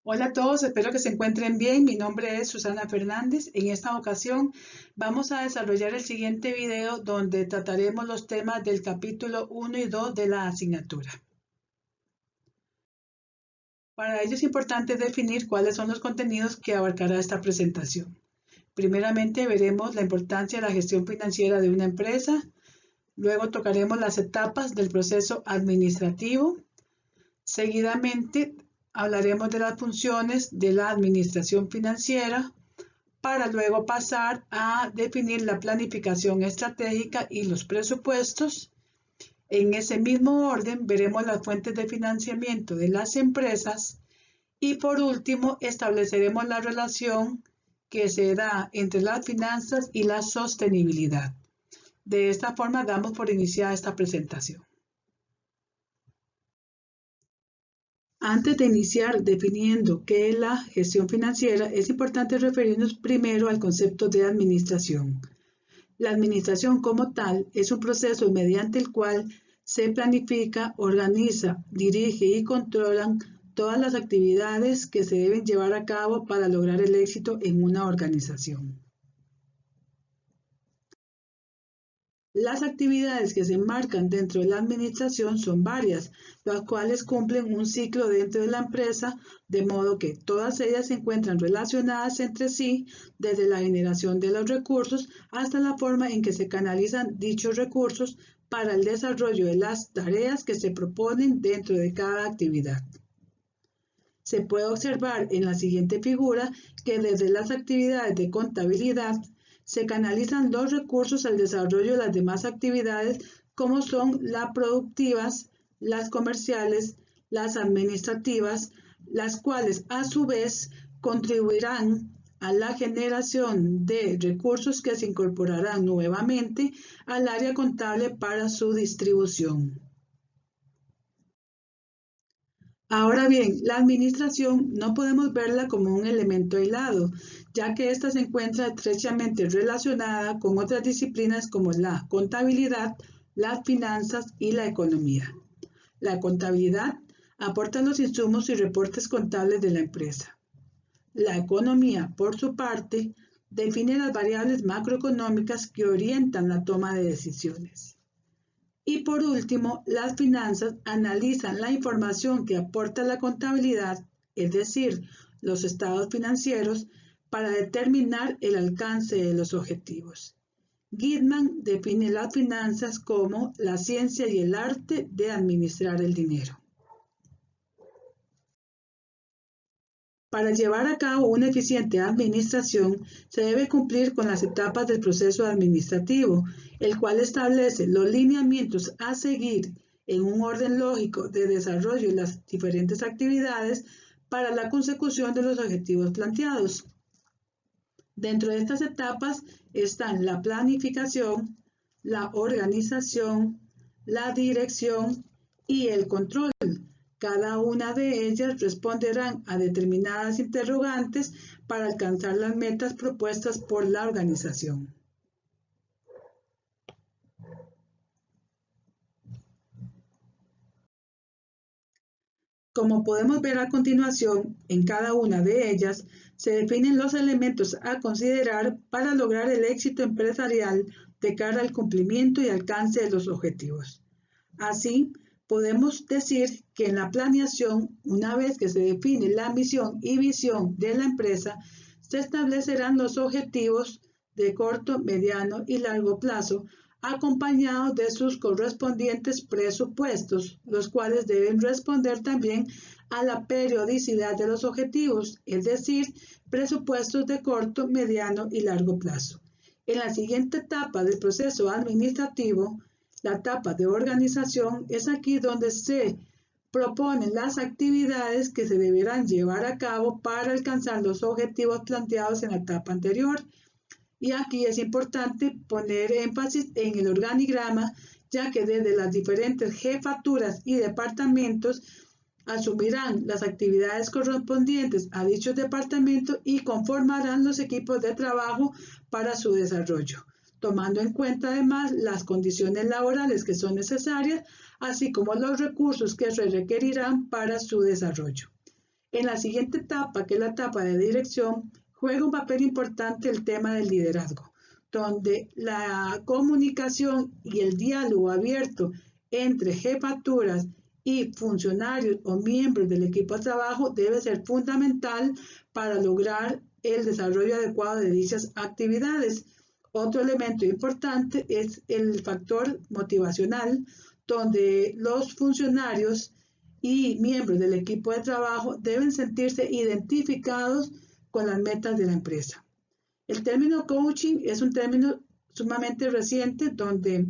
Hola a todos, espero que se encuentren bien. Mi nombre es Susana Fernández. En esta ocasión vamos a desarrollar el siguiente video donde trataremos los temas del capítulo 1 y 2 de la asignatura. Para ello es importante definir cuáles son los contenidos que abarcará esta presentación. Primeramente veremos la importancia de la gestión financiera de una empresa. Luego tocaremos las etapas del proceso administrativo. Seguidamente hablaremos de las funciones de la administración financiera para luego pasar a definir la planificación estratégica y los presupuestos. En ese mismo orden veremos las fuentes de financiamiento de las empresas y por último estableceremos la relación que se da entre las finanzas y la sostenibilidad. De esta forma damos por iniciada esta presentación. Antes de iniciar definiendo qué es la gestión financiera, es importante referirnos primero al concepto de administración. La administración como tal es un proceso mediante el cual se planifica, organiza, dirige y controlan todas las actividades que se deben llevar a cabo para lograr el éxito en una organización. Las actividades que se enmarcan dentro de la administración son varias, las cuales cumplen un ciclo dentro de la empresa, de modo que todas ellas se encuentran relacionadas entre sí, desde la generación de los recursos hasta la forma en que se canalizan dichos recursos para el desarrollo de las tareas que se proponen dentro de cada actividad. Se puede observar en la siguiente figura que desde las actividades de contabilidad se canalizan los recursos al desarrollo de las demás actividades como son las productivas, las comerciales, las administrativas, las cuales a su vez contribuirán a la generación de recursos que se incorporarán nuevamente al área contable para su distribución. Ahora bien, la administración no podemos verla como un elemento aislado, ya que ésta se encuentra estrechamente relacionada con otras disciplinas como la contabilidad, las finanzas y la economía. La contabilidad aporta los insumos y reportes contables de la empresa. La economía, por su parte, define las variables macroeconómicas que orientan la toma de decisiones. Y por último, las finanzas analizan la información que aporta la contabilidad, es decir, los estados financieros, para determinar el alcance de los objetivos. Goodman define las finanzas como la ciencia y el arte de administrar el dinero. Para llevar a cabo una eficiente administración, se debe cumplir con las etapas del proceso administrativo, el cual establece los lineamientos a seguir en un orden lógico de desarrollo de las diferentes actividades para la consecución de los objetivos planteados. Dentro de estas etapas están la planificación, la organización, la dirección y el control. Cada una de ellas responderán a determinadas interrogantes para alcanzar las metas propuestas por la organización. Como podemos ver a continuación, en cada una de ellas se definen los elementos a considerar para lograr el éxito empresarial de cara al cumplimiento y alcance de los objetivos. Así, podemos decir que en la planeación, una vez que se define la misión y visión de la empresa, se establecerán los objetivos de corto, mediano y largo plazo, acompañados de sus correspondientes presupuestos, los cuales deben responder también a la periodicidad de los objetivos, es decir, presupuestos de corto, mediano y largo plazo. En la siguiente etapa del proceso administrativo, la etapa de organización, es aquí donde se proponen las actividades que se deberán llevar a cabo para alcanzar los objetivos planteados en la etapa anterior. Y aquí es importante poner énfasis en el organigrama, ya que desde las diferentes jefaturas y departamentos asumirán las actividades correspondientes a dichos departamentos y conformarán los equipos de trabajo para su desarrollo, tomando en cuenta además las condiciones laborales que son necesarias, así como los recursos que se requerirán para su desarrollo. En la siguiente etapa, que es la etapa de dirección, juega un papel importante el tema del liderazgo, donde la comunicación y el diálogo abierto entre jefaturas y funcionarios o miembros del equipo de trabajo debe ser fundamental para lograr el desarrollo adecuado de dichas actividades. Otro elemento importante es el factor motivacional, donde los funcionarios y miembros del equipo de trabajo deben sentirse identificados con las metas de la empresa. El término coaching es un término sumamente reciente donde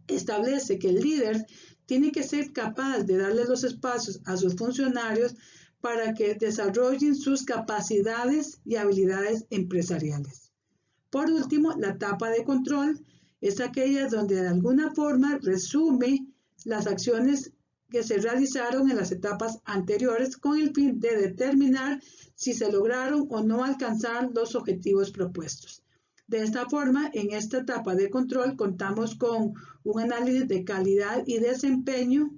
establece que el líder tiene que ser capaz de darle los espacios a sus funcionarios para que desarrollen sus capacidades y habilidades empresariales. Por último, la etapa de control es aquella donde de alguna forma resume las acciones que se realizaron en las etapas anteriores con el fin de determinar si se lograron o no alcanzar los objetivos propuestos. De esta forma, en esta etapa de control contamos con un análisis de calidad y desempeño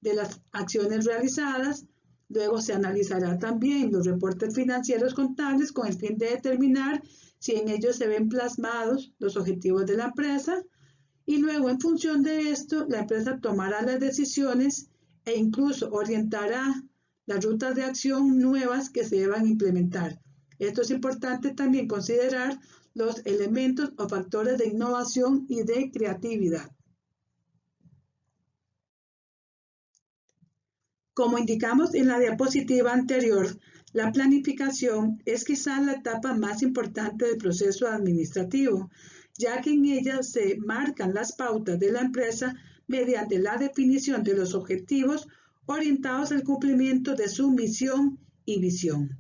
de las acciones realizadas. Luego se analizará también los reportes financieros contables con el fin de determinar si en ellos se ven plasmados los objetivos de la empresa. Y luego, en función de esto, la empresa tomará las decisiones e incluso orientará las rutas de acción nuevas que se deban implementar. Esto es importante también considerar los elementos o factores de innovación y de creatividad. Como indicamos en la diapositiva anterior, la planificación es quizás la etapa más importante del proceso administrativo, ya que en ella se marcan las pautas de la empresa mediante la definición de los objetivos orientados al cumplimiento de su misión y visión.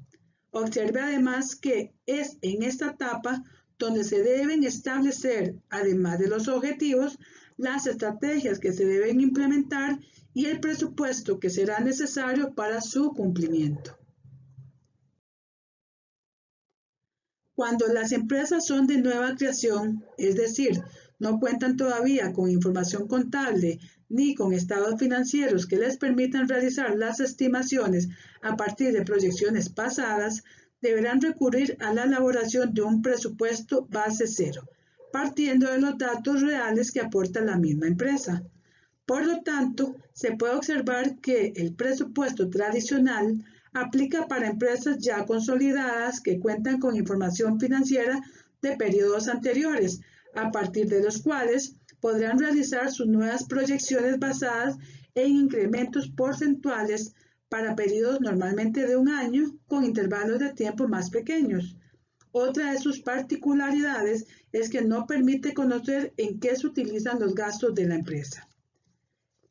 Observe además que es en esta etapa donde se deben establecer, además de los objetivos, las estrategias que se deben implementar y el presupuesto que será necesario para su cumplimiento. Cuando las empresas son de nueva creación, es decir, no cuentan todavía con información contable ni con estados financieros que les permitan realizar las estimaciones a partir de proyecciones pasadas, deberán recurrir a la elaboración de un presupuesto base cero, partiendo de los datos reales que aporta la misma empresa. Por lo tanto, se puede observar que el presupuesto tradicional aplica para empresas ya consolidadas que cuentan con información financiera de periodos anteriores, a partir de los cuales podrán realizar sus nuevas proyecciones basadas en incrementos porcentuales para periodos normalmente de un año con intervalos de tiempo más pequeños. Otra de sus particularidades es que no permite conocer en qué se utilizan los gastos de la empresa.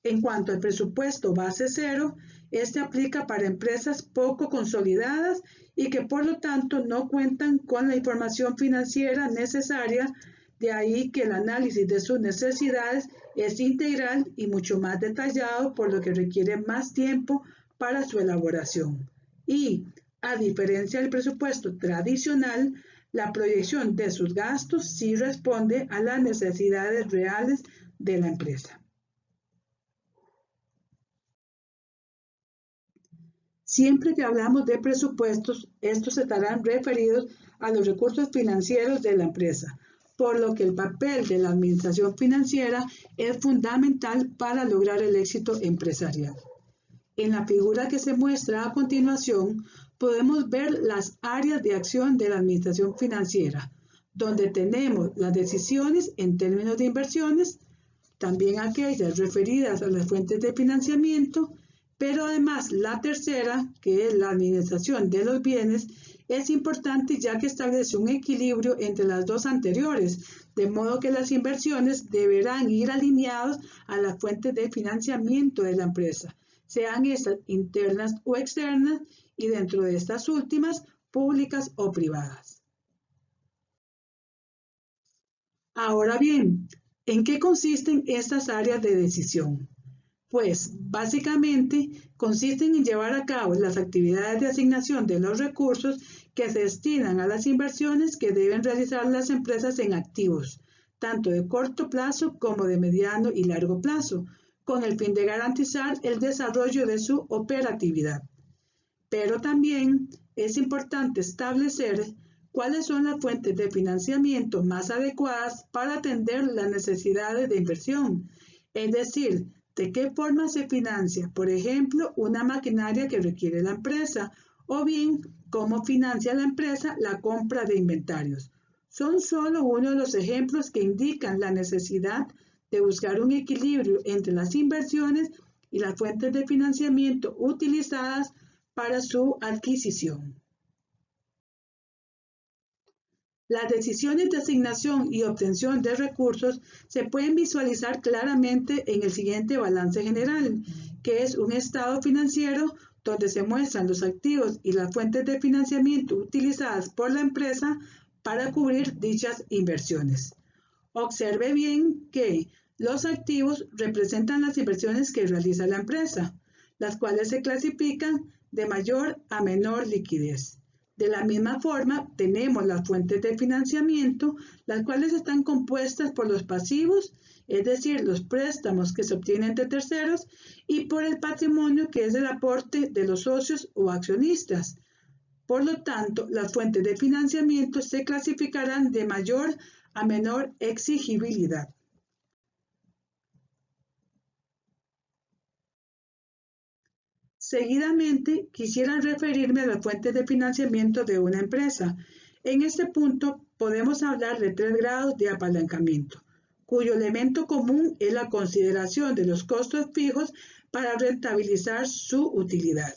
En cuanto al presupuesto base cero, este aplica para empresas poco consolidadas y que por lo tanto no cuentan con la información financiera necesaria, de ahí que el análisis de sus necesidades es integral y mucho más detallado, por lo que requiere más tiempo para su elaboración. Y, a diferencia del presupuesto tradicional, la proyección de sus gastos sí responde a las necesidades reales de la empresa. Siempre que hablamos de presupuestos, estos estarán referidos a los recursos financieros de la empresa, por lo que el papel de la administración financiera es fundamental para lograr el éxito empresarial. En la figura que se muestra a continuación, podemos ver las áreas de acción de la administración financiera, donde tenemos las decisiones en términos de inversiones, también aquellas referidas a las fuentes de financiamiento, pero además la tercera, que es la administración de los bienes, es importante ya que establece un equilibrio entre las dos anteriores, de modo que las inversiones deberán ir alineadas a las fuentes de financiamiento de la empresa, sean estas internas o externas, y dentro de estas últimas, públicas o privadas. Ahora bien, ¿en qué consisten estas áreas de decisión? Pues básicamente consisten en llevar a cabo las actividades de asignación de los recursos que se destinan a las inversiones que deben realizar las empresas en activos, tanto de corto plazo como de mediano y largo plazo, con el fin de garantizar el desarrollo de su operatividad. pero también es importante establecer cuáles son las fuentes de financiamiento más adecuadas para atender las necesidades de inversión, es decir, de qué forma se financia, por ejemplo, una maquinaria que requiere la empresa, o bien cómo financia la empresa la compra de inventarios. Son solo uno de los ejemplos que indican la necesidad de buscar un equilibrio entre las inversiones y las fuentes de financiamiento utilizadas para su adquisición. Las decisiones de asignación y obtención de recursos se pueden visualizar claramente en el siguiente balance general, que es un estado financiero donde se muestran los activos y las fuentes de financiamiento utilizadas por la empresa para cubrir dichas inversiones. Observe bien que los activos representan las inversiones que realiza la empresa, las cuales se clasifican de mayor a menor liquidez. De la misma forma, tenemos las fuentes de financiamiento, las cuales están compuestas por los pasivos, es decir, los préstamos que se obtienen de terceros, y por el patrimonio, que es el aporte de los socios o accionistas. Por lo tanto, las fuentes de financiamiento se clasificarán de mayor a menor exigibilidad. Seguidamente, quisiera referirme a las fuentes de financiamiento de una empresa. En este punto, podemos hablar de 3 grados de apalancamiento, cuyo elemento común es la consideración de los costos fijos para rentabilizar su utilidad.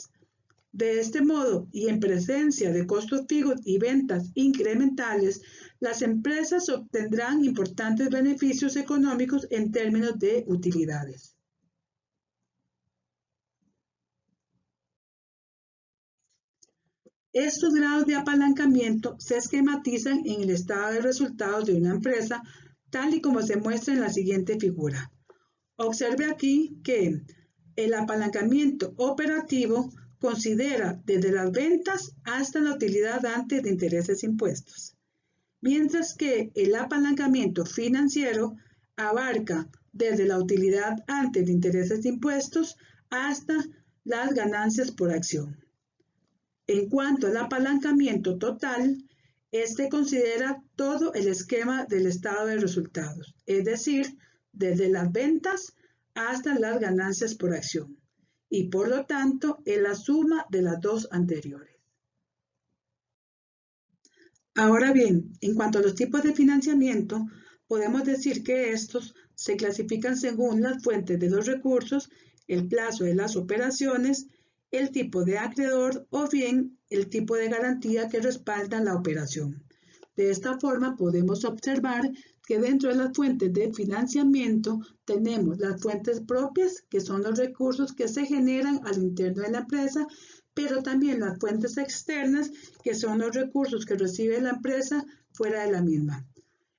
De este modo, y en presencia de costos fijos y ventas incrementales, las empresas obtendrán importantes beneficios económicos en términos de utilidades. Estos grados de apalancamiento se esquematizan en el estado de resultados de una empresa, tal y como se muestra en la siguiente figura. Observe aquí que el apalancamiento operativo considera desde las ventas hasta la utilidad antes de intereses e impuestos, mientras que el apalancamiento financiero abarca desde la utilidad antes de intereses e impuestos hasta las ganancias por acción. En cuanto al apalancamiento total, este considera todo el esquema del estado de resultados, es decir, desde las ventas hasta las ganancias por acción, y por lo tanto es la suma de las dos anteriores. Ahora bien, en cuanto a los tipos de financiamiento, podemos decir que estos se clasifican según las fuentes de los recursos, el plazo de las operaciones, el tipo de acreedor o bien el tipo de garantía que respalda la operación. De esta forma podemos observar que dentro de las fuentes de financiamiento tenemos las fuentes propias, que son los recursos que se generan al interno de la empresa, pero también las fuentes externas, que son los recursos que recibe la empresa fuera de la misma.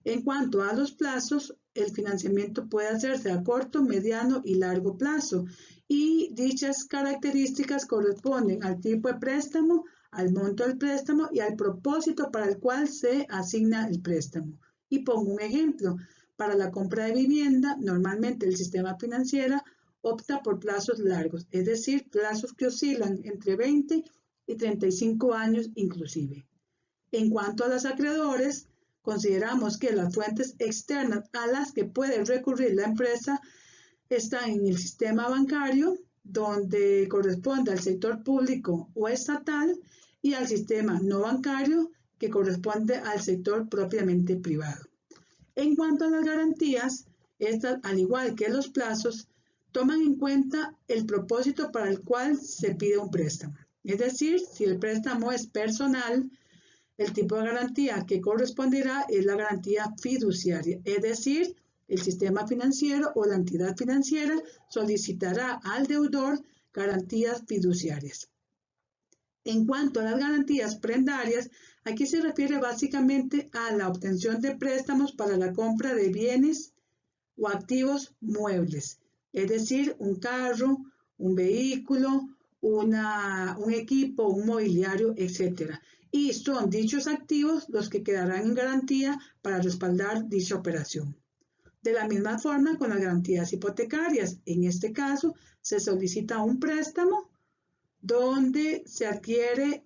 En cuanto a los plazos, el financiamiento puede hacerse a corto, mediano y largo plazo, y dichas características corresponden al tipo de préstamo, al monto del préstamo y al propósito para el cual se asigna el préstamo. Y pongo un ejemplo. Para la compra de vivienda, normalmente el sistema financiero opta por plazos largos, es decir, plazos que oscilan entre 20 y 35 años inclusive. En cuanto a los acreedores, consideramos que las fuentes externas a las que puede recurrir la empresa están en el sistema bancario, donde corresponde al sector público o estatal, y al sistema no bancario, que corresponde al sector propiamente privado. En cuanto a las garantías, estas, al igual que los plazos, toman en cuenta el propósito para el cual se pide un préstamo. Es decir, si el préstamo es personal, el tipo de garantía que corresponderá es la garantía fiduciaria, es decir, el sistema financiero o la entidad financiera solicitará al deudor garantías fiduciarias. En cuanto a las garantías prendarias, aquí se refiere básicamente a la obtención de préstamos para la compra de bienes o activos muebles, es decir, un carro, un vehículo, un equipo, un mobiliario, etc. Y son dichos activos los que quedarán en garantía para respaldar dicha operación. De la misma forma con las garantías hipotecarias, en este caso se solicita un préstamo donde se adquiere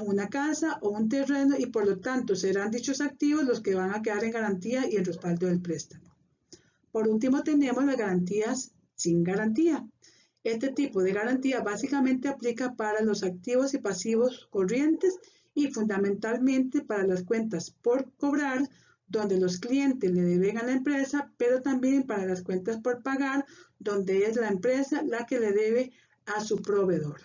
una casa o un terreno y por lo tanto serán dichos activos los que van a quedar en garantía y en respaldo del préstamo. Por último, tenemos las garantías sin garantía. Este tipo de garantía básicamente aplica para los activos y pasivos corrientes y fundamentalmente para las cuentas por cobrar, donde los clientes le deben a la empresa, pero también para las cuentas por pagar, donde es la empresa la que le debe a su proveedor.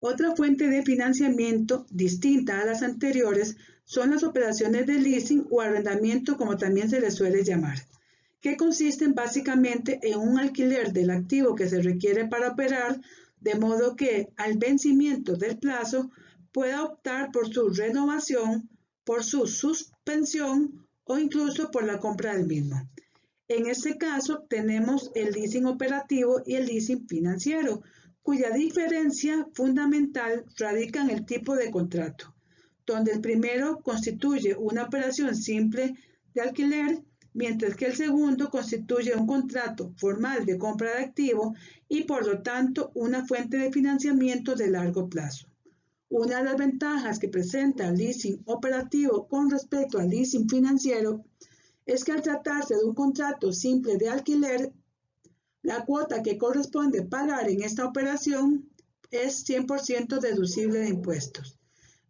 Otra fuente de financiamiento distinta a las anteriores son las operaciones de leasing o arrendamiento, como también se les suele llamar, que consisten básicamente en un alquiler del activo que se requiere para operar, de modo que al vencimiento del plazo pueda optar por su renovación, por su suspensión o incluso por la compra del mismo. En este caso tenemos el leasing operativo y el leasing financiero, cuya diferencia fundamental radica en el tipo de contrato, donde el primero constituye una operación simple de alquiler, mientras que el segundo constituye un contrato formal de compra de activo y por lo tanto una fuente de financiamiento de largo plazo. Una de las ventajas que presenta el leasing operativo con respecto al leasing financiero es que al tratarse de un contrato simple de alquiler, la cuota que corresponde pagar en esta operación es 100% deducible de impuestos,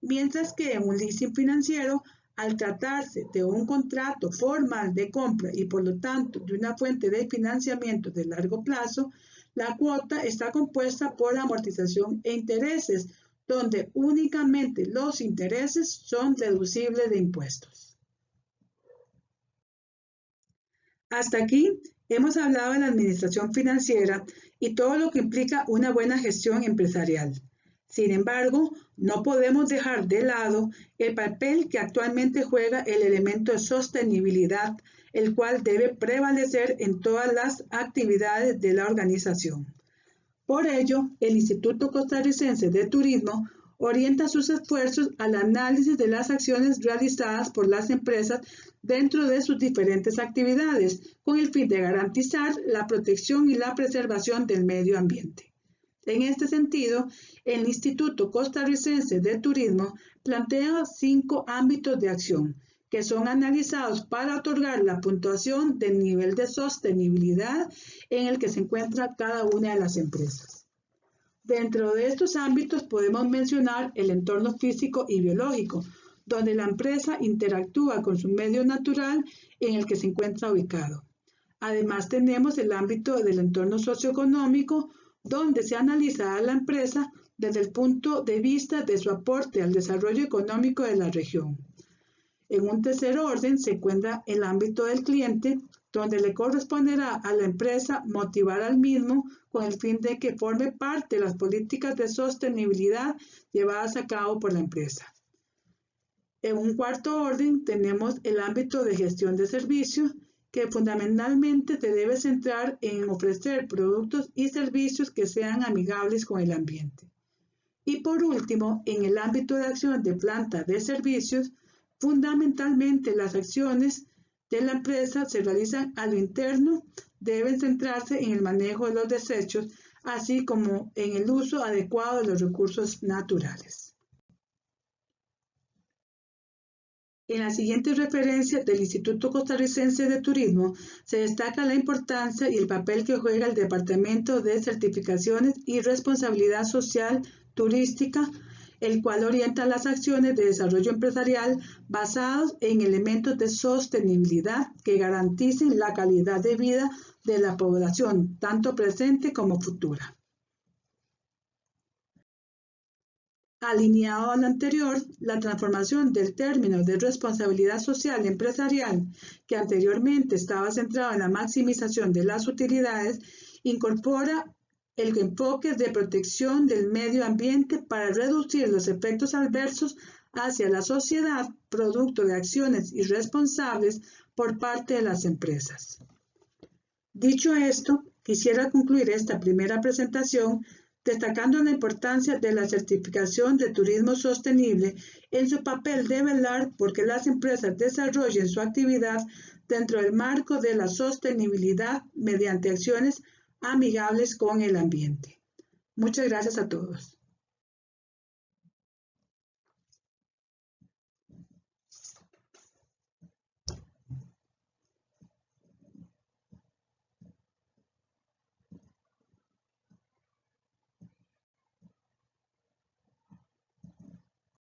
mientras que en un leasing financiero, al tratarse de un contrato formal de compra y por lo tanto de una fuente de financiamiento de largo plazo, la cuota está compuesta por amortización e intereses, donde únicamente los intereses son deducibles de impuestos. Hasta aquí hemos hablado de la administración financiera y todo lo que implica una buena gestión empresarial. Sin embargo, no podemos dejar de lado el papel que actualmente juega el elemento de sostenibilidad, el cual debe prevalecer en todas las actividades de la organización. Por ello, el Instituto Costarricense de Turismo orienta sus esfuerzos al análisis de las acciones realizadas por las empresas dentro de sus diferentes actividades, con el fin de garantizar la protección y la preservación del medio ambiente. En este sentido, el Instituto Costarricense de Turismo plantea 5 ámbitos de acción, que son analizados para otorgar la puntuación del nivel de sostenibilidad en el que se encuentra cada una de las empresas. Dentro de estos ámbitos podemos mencionar el entorno físico y biológico, donde la empresa interactúa con su medio natural en el que se encuentra ubicado. Además tenemos el ámbito del entorno socioeconómico, donde se analiza a la empresa desde el punto de vista de su aporte al desarrollo económico de la región. En un tercer orden se encuentra el ámbito del cliente, donde le corresponderá a la empresa motivar al mismo con el fin de que forme parte de las políticas de sostenibilidad llevadas a cabo por la empresa. En un cuarto orden tenemos el ámbito de gestión de servicios, que fundamentalmente se debe centrar en ofrecer productos y servicios que sean amigables con el ambiente. Y por último, en el ámbito de acción de planta de servicios, fundamentalmente las acciones de la empresa se realizan a lo interno, deben centrarse en el manejo de los desechos, así como en el uso adecuado de los recursos naturales. En la siguiente referencia del Instituto Costarricense de Turismo se destaca la importancia y el papel que juega el Departamento de Certificaciones y Responsabilidad Social Turística, el cual orienta las acciones de desarrollo empresarial basados en elementos de sostenibilidad que garanticen la calidad de vida de la población, tanto presente como futura. Alineado a lo anterior, la transformación del término de responsabilidad social empresarial, que anteriormente estaba centrado en la maximización de las utilidades, incorpora el enfoque de protección del medio ambiente para reducir los efectos adversos hacia la sociedad, producto de acciones irresponsables por parte de las empresas. Dicho esto, quisiera concluir esta primera presentación destacando la importancia de la certificación de turismo sostenible en su papel de velar porque las empresas desarrollen su actividad dentro del marco de la sostenibilidad mediante acciones amigables con el ambiente. Muchas gracias a todos.